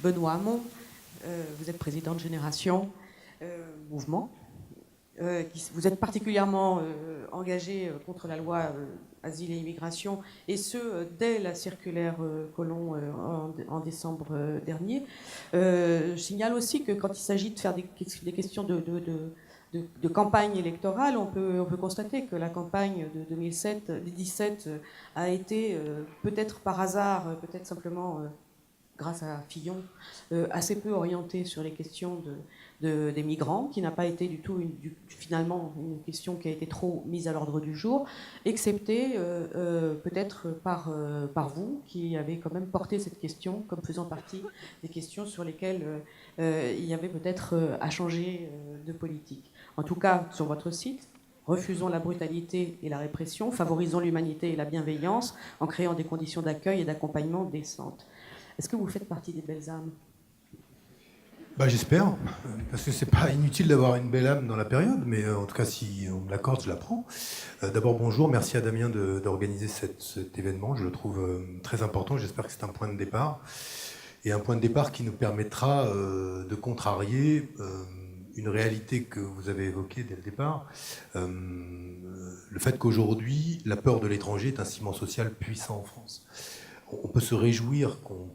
Benoît Hamon, vous êtes président de Génération Mouvement. Vous êtes particulièrement engagé contre la loi Asile et Immigration, et ce, dès la circulaire Collomb en décembre dernier. Je signale aussi que quand il s'agit de faire des questions de campagne électorale, on peut constater que la campagne de 2017 a été, peut-être par hasard, peut-être simplement grâce à Fillon, assez peu orientée sur les questions des migrants, qui n'a pas été du tout finalement une question qui a été trop mise à l'ordre du jour, excepté peut-être par vous, qui avez quand même porté cette question comme faisant partie des questions sur lesquelles il y avait peut-être à changer de politique. En tout cas, sur votre site, refusons la brutalité et la répression, favorisons l'humanité et la bienveillance en créant des conditions d'accueil et d'accompagnement décentes. Est-ce que vous faites partie des belles âmes ? J'espère, parce que c'est pas inutile d'avoir une belle âme dans la période, mais en tout cas, si on me l'accorde, je la prends. D'abord, bonjour, merci à Damien d'organiser cet événement, je le trouve très important, j'espère que c'est un point de départ, et un point de départ qui nous permettra de contrarier une réalité que vous avez évoquée dès le départ, le fait qu'aujourd'hui, la peur de l'étranger est un ciment social puissant en France. On peut se réjouir qu'on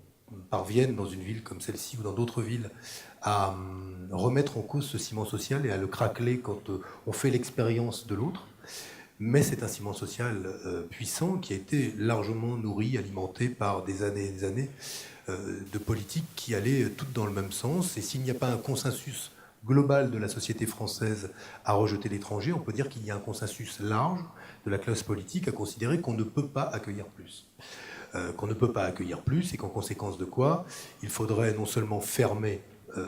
parviennent dans une ville comme celle-ci ou dans d'autres villes à remettre en cause ce ciment social et à le craqueler quand on fait l'expérience de l'autre. Mais c'est un ciment social puissant qui a été largement nourri, alimenté par des années et des années de politiques qui allaient toutes dans le même sens. Et s'il n'y a pas un consensus global de la société française à rejeter l'étranger, on peut dire qu'il y a un consensus large de la classe politique à considérer qu'on ne peut pas accueillir plus. Et qu'en conséquence de quoi, il faudrait non seulement fermer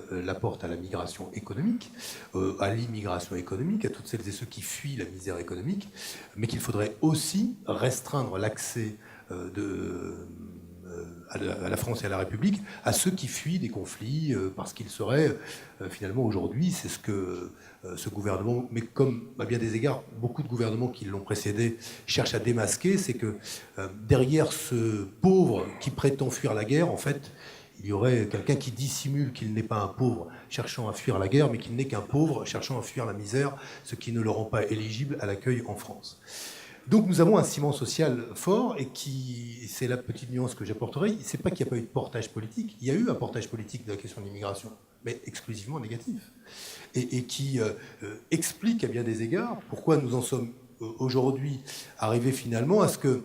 la porte à la migration économique, à l'immigration économique, à toutes celles et ceux qui fuient la misère économique, mais qu'il faudrait aussi restreindre l'accès à la France et à la République à ceux qui fuient des conflits, parce qu'ils seraient, finalement aujourd'hui, c'est ce que ce gouvernement, mais comme à bien des égards, beaucoup de gouvernements qui l'ont précédé cherchent à démasquer, c'est que derrière ce pauvre qui prétend fuir la guerre, en fait, il y aurait quelqu'un qui dissimule qu'il n'est pas un pauvre cherchant à fuir la guerre, mais qu'il n'est qu'un pauvre cherchant à fuir la misère, ce qui ne le rend pas éligible à l'accueil en France. Donc nous avons un ciment social fort, et c'est la petite nuance que j'apporterai, c'est pas qu'il n'y a pas eu de portage politique, il y a eu un portage politique de la question de l'immigration, mais exclusivement négatif, et qui explique à bien des égards pourquoi nous en sommes aujourd'hui arrivés finalement à ce que,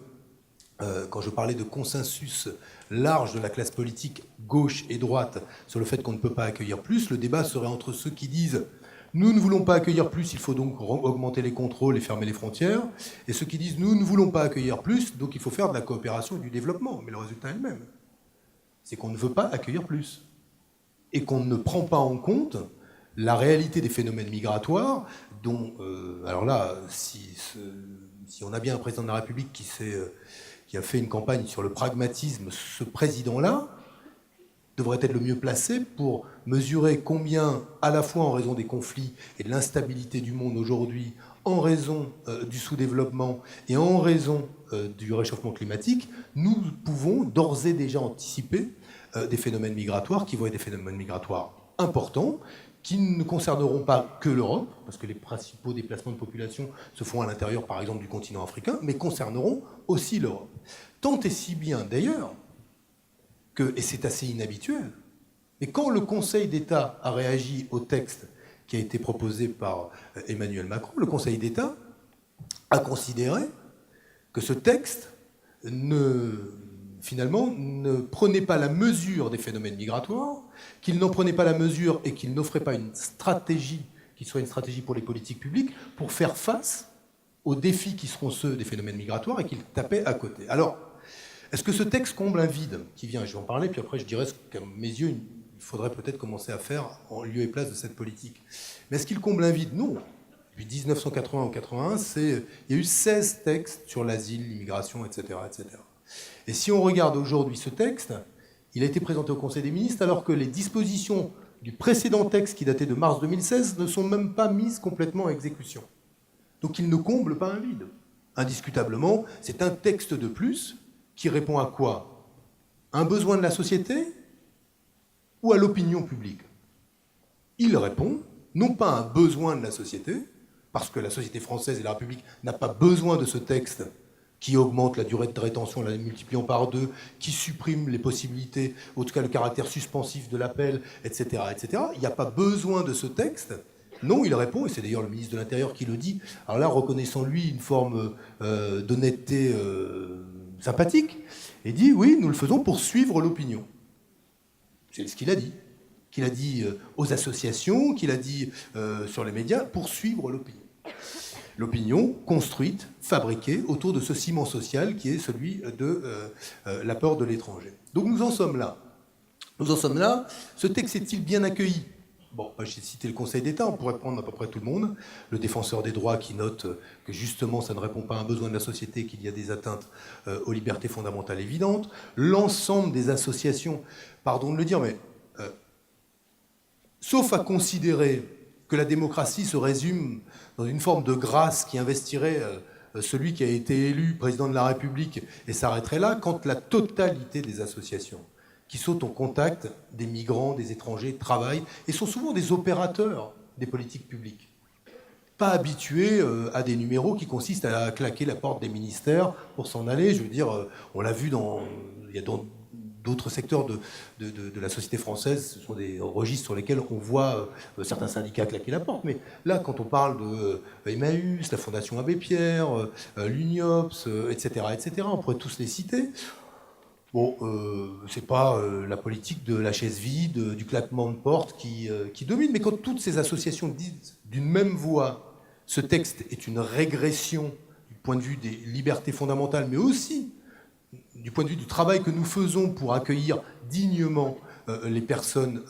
quand je parlais de consensus large de la classe politique, gauche et droite, sur le fait qu'on ne peut pas accueillir plus, le débat serait entre ceux qui disent nous ne voulons pas accueillir plus, il faut donc augmenter les contrôles et fermer les frontières, et ceux qui disent nous ne voulons pas accueillir plus, donc il faut faire de la coopération et du développement. Mais le résultat est le même. C'est qu'on ne veut pas accueillir plus. Et qu'on ne prend pas en compte la réalité des phénomènes migratoires, dont, alors là, si on a bien un président de la République qui a fait une campagne sur le pragmatisme, ce président-là devrait être le mieux placé pour mesurer combien, à la fois en raison des conflits et de l'instabilité du monde aujourd'hui, en raison du sous-développement et en raison du réchauffement climatique, nous pouvons d'ores et déjà anticiper des phénomènes migratoires qui vont être des phénomènes migratoires importants, qui ne concerneront pas que l'Europe, parce que les principaux déplacements de population se font à l'intérieur, par exemple, du continent africain, mais concerneront aussi l'Europe. Tant et si bien, d'ailleurs, et c'est assez inhabituel, mais quand le Conseil d'État a réagi au texte qui a été proposé par Emmanuel Macron, le Conseil d'État a considéré que ce texte finalement ne prenait pas la mesure des phénomènes migratoires, qu'il n'en prenait pas la mesure et qu'il n'offrait pas une stratégie qui soit une stratégie pour les politiques publiques pour faire face aux défis qui seront ceux des phénomènes migratoires, et qu'il tapait à côté. Alors, est-ce que ce texte comble un vide qui vient? Je vais en parler, puis après je dirais ce qu'à mes yeux, il faudrait peut-être commencer à faire en lieu et place de cette politique. Mais est-ce qu'il comble un vide? Non. Depuis 1980 ou 81, il y a eu 16 textes sur l'asile, l'immigration, etc., etc. Et si on regarde aujourd'hui ce texte, il a été présenté au Conseil des ministres alors que les dispositions du précédent texte qui datait de mars 2016 ne sont même pas mises complètement en exécution. Donc il ne comble pas un vide. Indiscutablement, c'est un texte de plus qui répond à quoi? Un besoin de la société, ou à l'opinion publique? Il répond, non pas à un besoin de la société, parce que la société française et la République n'a pas besoin de ce texte qui augmente la durée de rétention, la multipliant par 2, qui supprime les possibilités, en tout cas le caractère suspensif de l'appel, etc., etc. Il n'y a pas besoin de ce texte. Non, il répond, et c'est d'ailleurs le ministre de l'Intérieur qui le dit, alors là, reconnaissant-lui une forme d'honnêteté sympathique, et dit, oui, nous le faisons pour suivre l'opinion. C'est ce qu'il a dit. Qu'il a dit aux associations, qu'il a dit sur les médias, pour suivre l'opinion. L'opinion construite, fabriquée autour de ce ciment social qui est celui de la peur de l'étranger. Donc nous en sommes là. Nous en sommes là. Ce texte est-il bien accueilli? Bon, j'ai cité le Conseil d'État, on pourrait prendre à peu près tout le monde. Le défenseur des droits qui note que justement ça ne répond pas à un besoin de la société, qu'il y a des atteintes aux libertés fondamentales évidentes. L'ensemble des associations, pardon de le dire, mais sauf à considérer que la démocratie se résume dans une forme de grâce qui investirait celui qui a été élu président de la République et s'arrêterait là, quand la totalité des associations qui sont en contact des migrants, des étrangers, travaillent et sont souvent des opérateurs des politiques publiques. Pas habitués à des numéros qui consistent à claquer la porte des ministères pour s'en aller. Je veux dire, on l'a vu il y a d'autres secteurs de la société française, ce sont des registres sur lesquels on voit certains syndicats claquer la porte. Mais là, quand on parle de Emmaüs, la Fondation Abbé Pierre, l'UNIOPS, etc., etc., on pourrait tous les citer. Bon, c'est pas la politique de la chaise vide, du claquement de porte qui domine. Mais quand toutes ces associations disent d'une même voix, ce texte est une régression du point de vue des libertés fondamentales, mais aussi du point de vue du travail que nous faisons pour accueillir dignement les personnes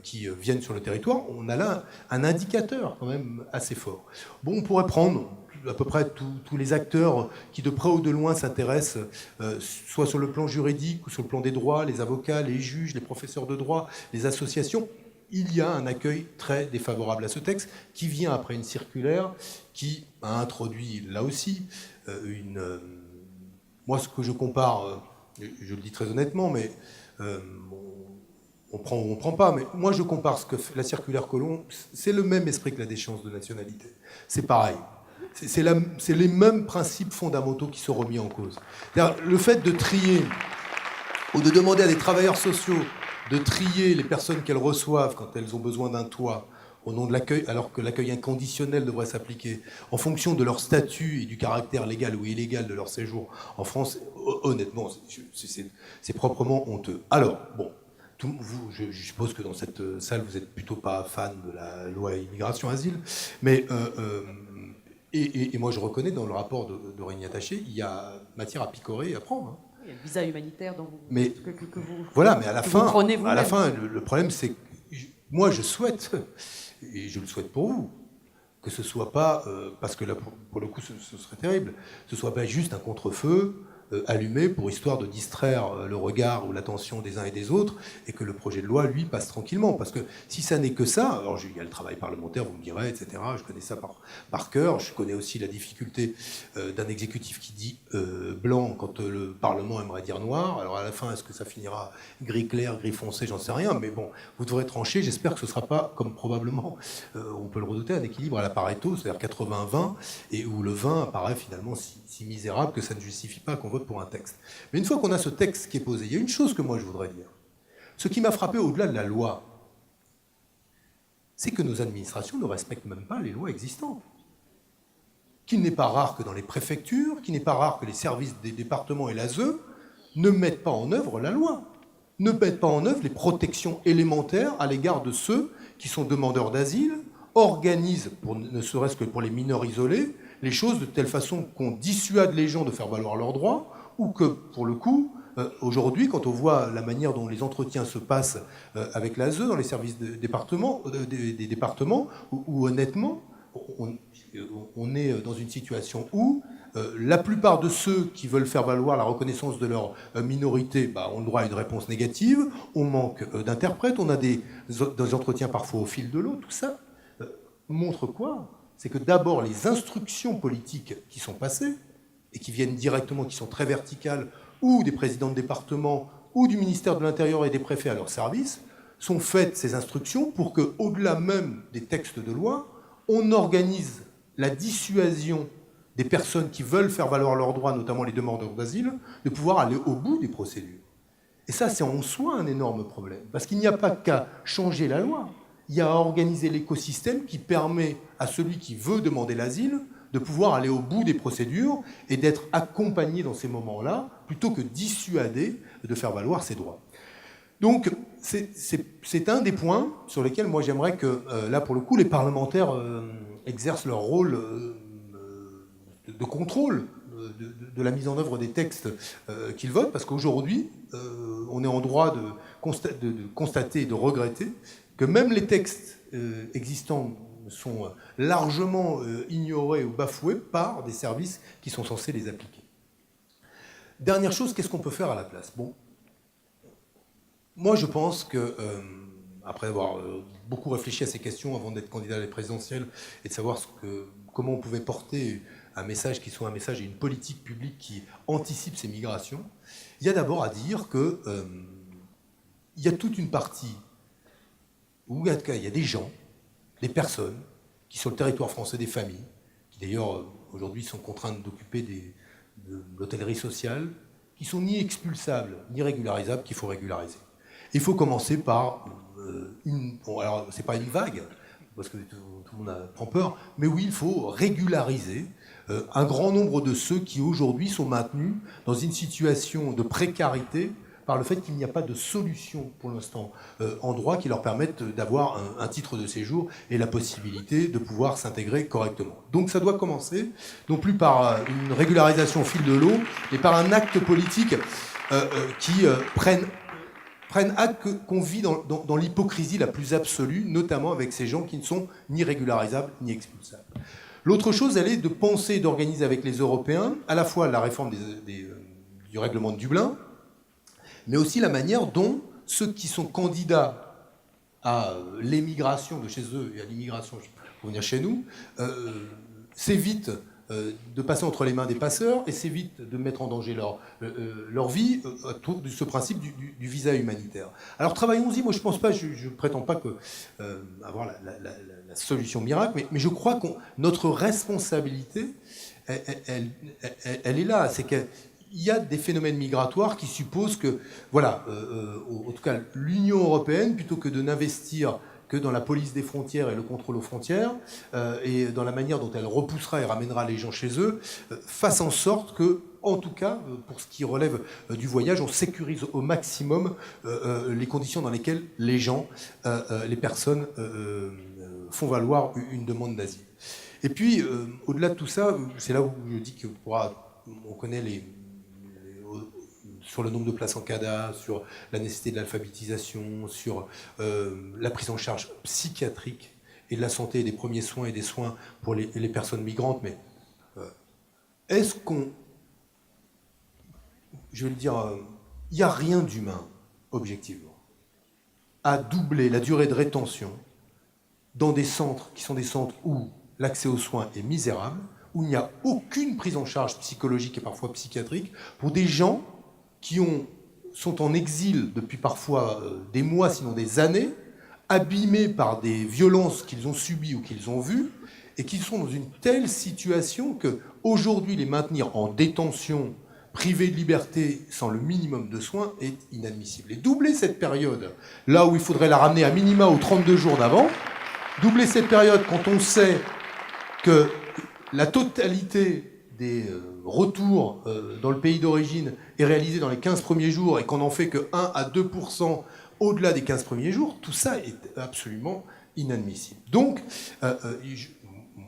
qui viennent sur le territoire, on a là un indicateur quand même assez fort. Bon, on pourrait prendre à peu près tous les acteurs qui de près ou de loin s'intéressent, soit sur le plan juridique ou sur le plan des droits, les avocats, les juges, les professeurs de droit, les associations. Il y a un accueil très défavorable à ce texte qui vient après une circulaire qui a introduit là aussi moi, ce que je compare, je le dis très honnêtement, mais on prend ou on prend pas, mais moi je compare ce que fait la circulaire Collomb, c'est le même esprit que la déchéance de nationalité. C'est pareil. C'est les mêmes principes fondamentaux qui sont remis en cause. Le fait de trier, ou de demander à des travailleurs sociaux de trier les personnes qu'elles reçoivent quand elles ont besoin d'un toit, au nom de l'accueil, alors que l'accueil inconditionnel devrait s'appliquer en fonction de leur statut et du caractère légal ou illégal de leur séjour en France, honnêtement, c'est proprement honteux. Alors, bon, je suppose que dans cette salle, vous n'êtes plutôt pas fan de la loi immigration-asile, mais et moi je reconnais dans le rapport de Régnier Attaché, il y a matière à picorer et à prendre. Hein. Il y a le visa humanitaire dont que vous voilà, mais à la fin, vous-même. le problème c'est que moi je souhaite, et je le souhaite pour vous, que ce soit pas, parce que là pour le coup ce serait terrible, ce soit pas juste un contre-feu allumé pour histoire de distraire le regard ou l'attention des uns et des autres, et que le projet de loi, lui, passe tranquillement. Parce que si ça n'est que ça, alors il y a le travail parlementaire, vous me direz, etc., je connais ça par cœur, je connais aussi la difficulté d'un exécutif qui dit blanc quand le Parlement aimerait dire noir. Alors à la fin, est-ce que ça finira gris clair, gris foncé, j'en sais rien, mais bon, vous devrez trancher, j'espère que ce ne sera pas, comme probablement, on peut le redouter, un équilibre à la Pareto, c'est-à-dire 80-20, et où le 20 apparaît finalement si misérable que ça ne justifie pas qu'on vote pour un texte. Mais une fois qu'on a ce texte qui est posé, il y a une chose que moi je voudrais dire. Ce qui m'a frappé au-delà de la loi, c'est que nos administrations ne respectent même pas les lois existantes. Qu'il n'est pas rare que dans les préfectures, qu'il n'est pas rare que les services des départements et l'ASE ne mettent pas en œuvre la loi, ne mettent pas en œuvre les protections élémentaires à l'égard de ceux qui sont demandeurs d'asile, organisent, ne serait-ce que pour les mineurs isolés, les choses de telle façon qu'on dissuade les gens de faire valoir leurs droits, ou que, pour le coup, aujourd'hui, quand on voit la manière dont les entretiens se passent avec l'ASE dans les services des départements, où honnêtement, on est dans une situation où la plupart de ceux qui veulent faire valoir la reconnaissance de leur minorité ont le droit à une réponse négative, on manque d'interprètes, on a des entretiens parfois au fil de l'eau, tout ça montre quoi ? C'est que d'abord les instructions politiques qui sont passées, et qui viennent directement, qui sont très verticales, ou des présidents de département, ou du ministère de l'Intérieur et des préfets à leur service, sont faites, ces instructions, pour qu'au-delà même des textes de loi, on organise la dissuasion des personnes qui veulent faire valoir leurs droits, notamment les demandeurs d'asile, de pouvoir aller au bout des procédures. Et ça, c'est en soi un énorme problème, parce qu'il n'y a pas qu'à changer la loi, il y a à organiser l'écosystème qui permet à celui qui veut demander l'asile de pouvoir aller au bout des procédures et d'être accompagné dans ces moments-là, plutôt que dissuadé de faire valoir ses droits. Donc, c'est un des points sur lesquels moi j'aimerais que, là pour le coup, les parlementaires exercent leur rôle de contrôle de la mise en œuvre des textes qu'ils votent, parce qu'aujourd'hui, on est en droit de constater et de regretter que même les textes existants sont largement ignorés ou bafoués par des services qui sont censés les appliquer. Dernière chose, qu'est-ce qu'on peut faire à la place? Bon, moi je pense que, après avoir beaucoup réfléchi à ces questions avant d'être candidat à la présidentielle et de savoir comment on pouvait porter un message qui soit un message et une politique publique qui anticipe ces migrations, il y a d'abord à dire que il y a toute une partie où il y a des gens, des personnes qui sur le territoire français, des familles, qui d'ailleurs aujourd'hui sont contraintes d'occuper de l'hôtellerie sociale, qui sont ni expulsables ni régularisables, qu'il faut régulariser. Il faut commencer par bon, alors c'est pas une vague, parce que tout le monde prend peur, mais oui, il faut régulariser un grand nombre de ceux qui aujourd'hui sont maintenus dans une situation de précarité par le fait qu'il n'y a pas de solution pour l'instant en droit qui leur permette d'avoir un titre de séjour et la possibilité de pouvoir s'intégrer correctement. Donc ça doit commencer, non plus par une régularisation au fil de l'eau, mais par un acte politique qui prenne acte qu'on vit dans l'hypocrisie la plus absolue, notamment avec ces gens qui ne sont ni régularisables ni expulsables. L'autre chose, elle est de penser, d'organiser avec les Européens à la fois la réforme du règlement de Dublin, mais aussi la manière dont ceux qui sont candidats à l'émigration de chez eux et à l'immigration pour venir chez nous s'évitent de passer entre les mains des passeurs et s'évitent de mettre en danger leur vie autour de ce principe du visa humanitaire. Alors travaillons-y, moi je pense pas, je ne prétends pas avoir la solution miracle, mais je crois que notre responsabilité, elle est là, c'est qu'il y a des phénomènes migratoires qui supposent que, voilà, en tout cas l'Union européenne, plutôt que de n'investir que dans la police des frontières et le contrôle aux frontières, et dans la manière dont elle repoussera et ramènera les gens chez eux, fasse en sorte que, en tout cas, pour ce qui relève du voyage, on sécurise au maximum les conditions dans lesquelles les gens, les personnes font valoir une demande d'asile. Et puis, au-delà de tout ça, c'est là où je dis que on connaît sur le nombre de places en CADA, sur la nécessité de l'alphabétisation, sur la prise en charge psychiatrique et de la santé et des premiers soins et des soins pour les personnes migrantes. Mais est-ce qu'on... Je vais le dire, il n'y a rien d'humain, objectivement, à doubler la durée de rétention dans des centres qui sont des centres où l'accès aux soins est misérable, où il n'y a aucune prise en charge psychologique et parfois psychiatrique pour des gens qui sont en exil depuis parfois des mois, sinon des années, abîmés par des violences qu'ils ont subies ou qu'ils ont vues, et qui sont dans une telle situation qu'aujourd'hui, les maintenir en détention, privés de liberté, sans le minimum de soins, est inadmissible. Et doubler cette période, là où il faudrait la ramener à minima aux 32 jours d'avant, doubler cette période quand on sait que la totalité des retours dans le pays d'origine est réalisée dans les 15 premiers jours et qu'on n'en fait que 1 à 2% au-delà des 15 premiers jours, tout ça est absolument inadmissible. Donc,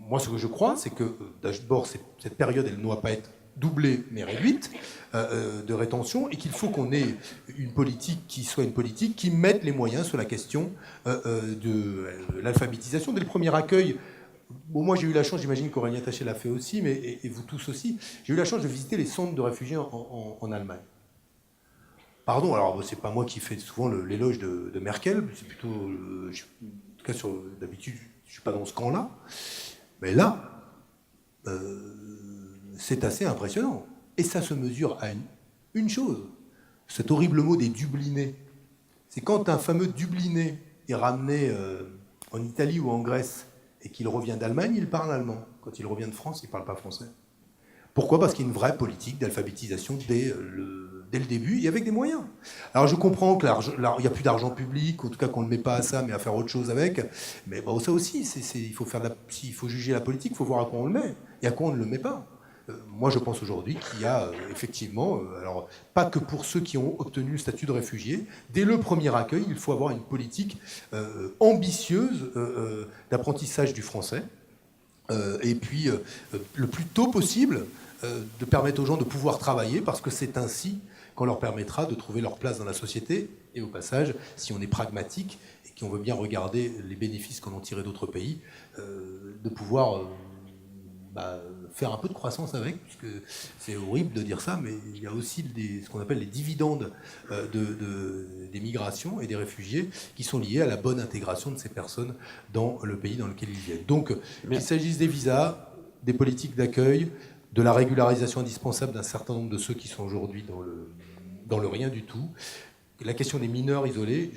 moi, ce que je crois, c'est que d'abord, cette période, elle ne doit pas être doublée, mais réduite de rétention, et qu'il faut qu'on ait une politique qui soit une politique qui mette les moyens sur la question de l'alphabétisation. Dès le premier accueil, bon, moi j'ai eu la chance, j'imagine qu'Aurélien Taché l'a fait aussi, mais et vous tous aussi, j'ai eu la chance de visiter les centres de réfugiés en Allemagne. Pardon, alors c'est pas moi qui fais souvent l'éloge de Merkel, c'est plutôt, en tout cas d'habitude, je suis pas dans ce camp-là, mais là, c'est assez impressionnant. Et ça se mesure à une chose, cet horrible mot des Dublinés. c'est quand un fameux Dubliné est ramené en Italie ou en Grèce et qu'il revient d'Allemagne, il parle allemand. Quand il revient de France, il ne parle pas français. Pourquoi ? Parce qu'il y a une vraie politique d'alphabétisation dès le début et avec des moyens. Alors je comprends qu'il n'y a plus d'argent public, en tout cas qu'on ne le met pas à ça, mais à faire autre chose avec. Mais bon, ça aussi, il faut juger la politique, il faut voir à quoi on le met et à quoi on ne le met pas. Moi, je pense aujourd'hui qu'il y a effectivement, alors pas que pour ceux qui ont obtenu le statut de réfugié, dès le premier accueil, il faut avoir une politique ambitieuse d'apprentissage du français. Et puis, le plus tôt possible, de permettre aux gens de pouvoir travailler, parce que c'est ainsi qu'on leur permettra de trouver leur place dans la société. Et au passage, si on est pragmatique et qu'on veut bien regarder les bénéfices qu'on en tiré d'autres pays, de pouvoir faire un peu de croissance avec, puisque c'est horrible de dire ça, mais il y a aussi ce qu'on appelle les dividendes des migrations et des réfugiés qui sont liés à la bonne intégration de ces personnes dans le pays dans lequel ils viennent. Donc, qu'il s'agisse des visas, des politiques d'accueil, de la régularisation indispensable d'un certain nombre de ceux qui sont aujourd'hui dans le rien du tout, la question des mineurs isolés,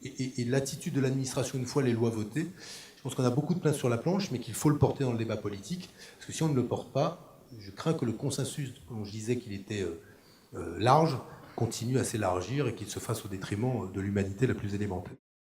et l'attitude de l'administration une fois les lois votées. Je pense qu'on a beaucoup de place sur la planche, mais qu'il faut le porter dans le débat politique. Parce que si on ne le porte pas, je crains que le consensus, dont je disais qu'il était large, continue à s'élargir et qu'il se fasse au détriment de l'humanité la plus élémentaire.